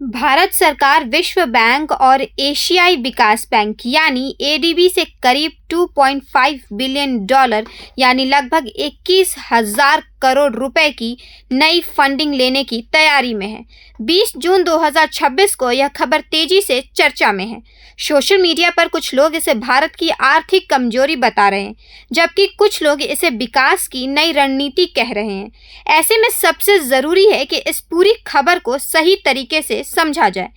भारत सरकार विश्व बैंक और एशियाई विकास बैंक यानी एडीबी से करीब $2.5 बिलियन यानी लगभग 21,000 करोड़ रुपए की नई फंडिंग लेने की तैयारी में है। 20 जून 2026 को यह खबर तेजी से चर्चा में है। सोशल मीडिया पर कुछ लोग इसे भारत की आर्थिक कमजोरी बता रहे हैं, जबकि कुछ लोग इसे विकास की नई रणनीति कह रहे हैं। ऐसे में सबसे ज़रूरी है कि इस पूरी खबर को सही तरीके से समझा जाए।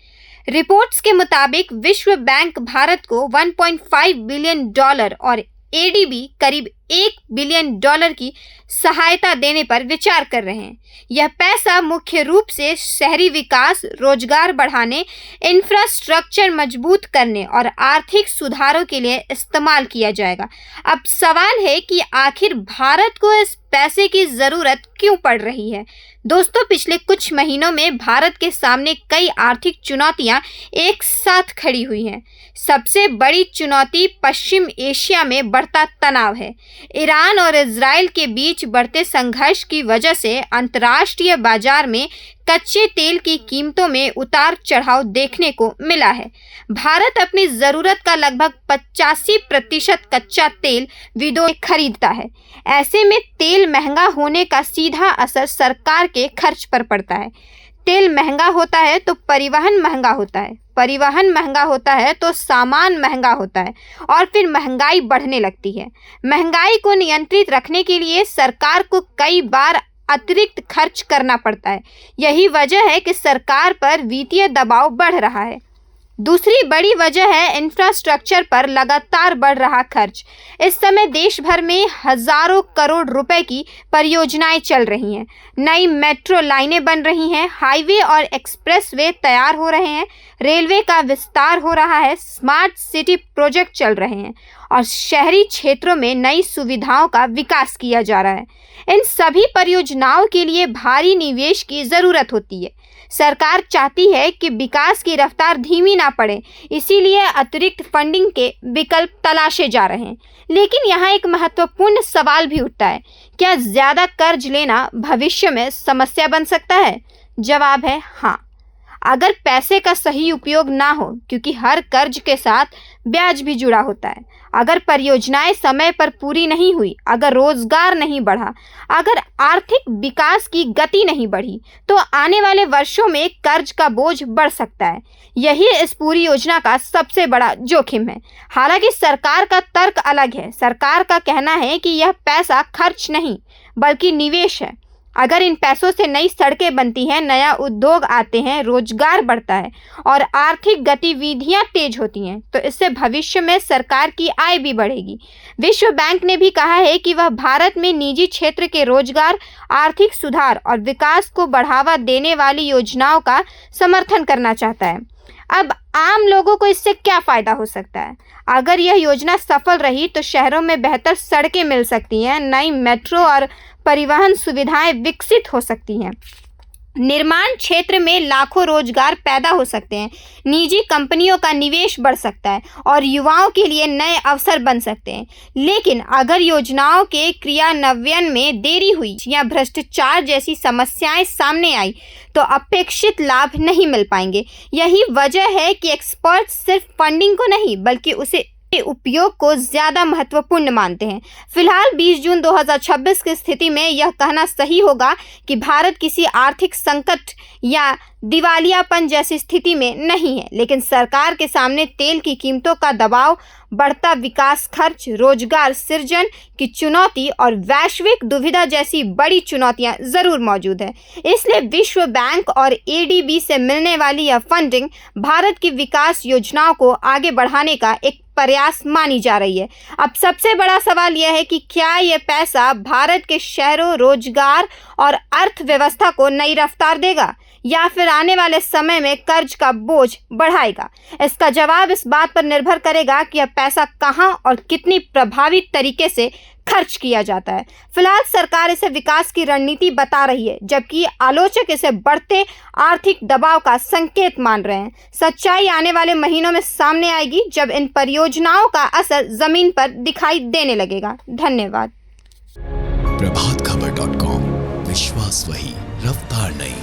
रिपोर्ट्स के मुताबिक विश्व बैंक भारत को $1.5 बिलियन और एडीबी करीब $1 बिलियन की सहायता देने पर विचार कर रहे हैं। यह पैसा मुख्य रूप से शहरी विकास, रोजगार बढ़ाने, इंफ्रास्ट्रक्चर मजबूत करने और आर्थिक सुधारों के लिए इस्तेमाल किया जाएगा। अब सवाल है कि आखिर भारत को इस पैसे की ज़रूरत क्यों पड़ रही है? दोस्तों, पिछले कुछ महीनों में भारत के सामने कई आर्थिक चुनौतियां एक साथ खड़ी हुई हैं। सबसे बड़ी चुनौती पश्चिम एशिया में बढ़ता तनाव है। ईरान और इजराइल के बीच बढ़ते संघर्ष की वजह से अंतर्राष्ट्रीय बाजार में कच्चे तेल की कीमतों में उतार चढ़ाव देखने को मिला है। भारत अपनी ज़रूरत का लगभग 85% कच्चा तेल विदेशों से खरीदता है। ऐसे में तेल महंगा होने का सीधा असर सरकार के खर्च पर पड़ता है। तेल महंगा होता है तो परिवहन महंगा होता है, परिवहन महंगा होता है तो सामान महंगा होता है और फिर महंगाई बढ़ने लगती है। महंगाई को नियंत्रित रखने के लिए सरकार को कई बार अतिरिक्त खर्च करना पड़ता है। यही वजह है कि सरकार पर वित्तीय दबाव बढ़ रहा है। दूसरी बड़ी वजह है इंफ्रास्ट्रक्चर पर लगातार बढ़ रहा खर्च। इस समय देश भर में हजारों करोड़ रुपए की परियोजनाएं चल रही हैं। नई मेट्रो लाइनें बन रही हैं, हाईवे और एक्सप्रेसवे तैयार हो रहे हैं, रेलवे का विस्तार हो रहा है, स्मार्ट सिटी प्रोजेक्ट चल रहे हैं और शहरी क्षेत्रों में नई सुविधाओं का विकास किया जा रहा है। इन सभी परियोजनाओं के लिए भारी निवेश की ज़रूरत होती है। सरकार चाहती है कि विकास की रफ्तार धीमी ना पड़े, इसीलिए अतिरिक्त फंडिंग के विकल्प तलाशे जा रहे हैं। लेकिन यहाँ एक महत्वपूर्ण सवाल भी उठता है, क्या ज़्यादा कर्ज लेना भविष्य में समस्या बन सकता है? जवाब है हाँ, अगर पैसे का सही उपयोग ना हो, क्योंकि हर कर्ज के साथ ब्याज भी जुड़ा होता है। अगर परियोजनाएं समय पर पूरी नहीं हुई, अगर रोजगार नहीं बढ़ा, अगर आर्थिक विकास की गति नहीं बढ़ी, तो आने वाले वर्षों में कर्ज का बोझ बढ़ सकता है। यही इस पूरी योजना का सबसे बड़ा जोखिम है। हालांकि सरकार का तर्क अलग है। सरकार का कहना है कि यह पैसा खर्च नहीं बल्कि निवेश है। अगर इन पैसों से नई सड़कें बनती हैं, नया उद्योग आते हैं, रोजगार बढ़ता है और आर्थिक गतिविधियां तेज होती हैं, तो इससे भविष्य में सरकार की आय भी बढ़ेगी। विश्व बैंक ने भी कहा है कि वह भारत में निजी क्षेत्र के रोजगार, आर्थिक सुधार और विकास को बढ़ावा देने वाली योजनाओं का समर्थन करना चाहता है। अब आम लोगों को इससे क्या फ़ायदा हो सकता है? अगर यह योजना सफल रही तो शहरों में बेहतर सड़कें मिल सकती हैं, नई मेट्रो और परिवहन सुविधाएं विकसित हो सकती हैं, निर्माण क्षेत्र में लाखों रोजगार पैदा हो सकते हैं, निजी कंपनियों का निवेश बढ़ सकता है और युवाओं के लिए नए अवसर बन सकते हैं। लेकिन अगर योजनाओं के क्रियान्वयन में देरी हुई या भ्रष्टाचार जैसी समस्याएं सामने आई, तो अपेक्षित लाभ नहीं मिल पाएंगे। यही वजह है कि एक्सपर्ट सिर्फ फंडिंग को नहीं बल्कि उसे उपयोग को ज़्यादा महत्वपूर्ण मानते हैं। फिलहाल 20 जून 2026 की स्थिति में यह कहना सही होगा कि भारत किसी आर्थिक संकट या दिवालियापन जैसी स्थिति में नहीं है, लेकिन सरकार के सामने तेल की कीमतों का दबाव, बढ़ता विकास खर्च, रोजगार सृजन की चुनौती और वैश्विक दुविधा जैसी बड़ी चुनौतियां ज़रूर मौजूद है। इसलिए विश्व बैंक और एडीबी से मिलने वाली यह फंडिंग भारत की विकास योजनाओं को आगे बढ़ाने का एक प्रयास मानी जा रही है। अब सबसे बड़ा सवाल यह है कि क्या यह पैसा भारत के शहरों, रोजगार और अर्थव्यवस्था को नई रफ्तार देगा या फिर आने वाले समय में कर्ज का बोझ बढ़ाएगा? इसका जवाब इस बात पर निर्भर करेगा कि यह पैसा कहां और कितनी प्रभावी तरीके से खर्च किया जाता है। फिलहाल सरकार इसे विकास की रणनीति बता रही है, जबकि आलोचक इसे बढ़ते आर्थिक दबाव का संकेत मान रहे हैं। सच्चाई आने वाले महीनों में सामने आएगी, जब इन परियोजनाओं का असर जमीन पर दिखाई देने लगेगा। धन्यवाद। प्रभातखबर.com, विश्वास वही, रफ्तार नहीं।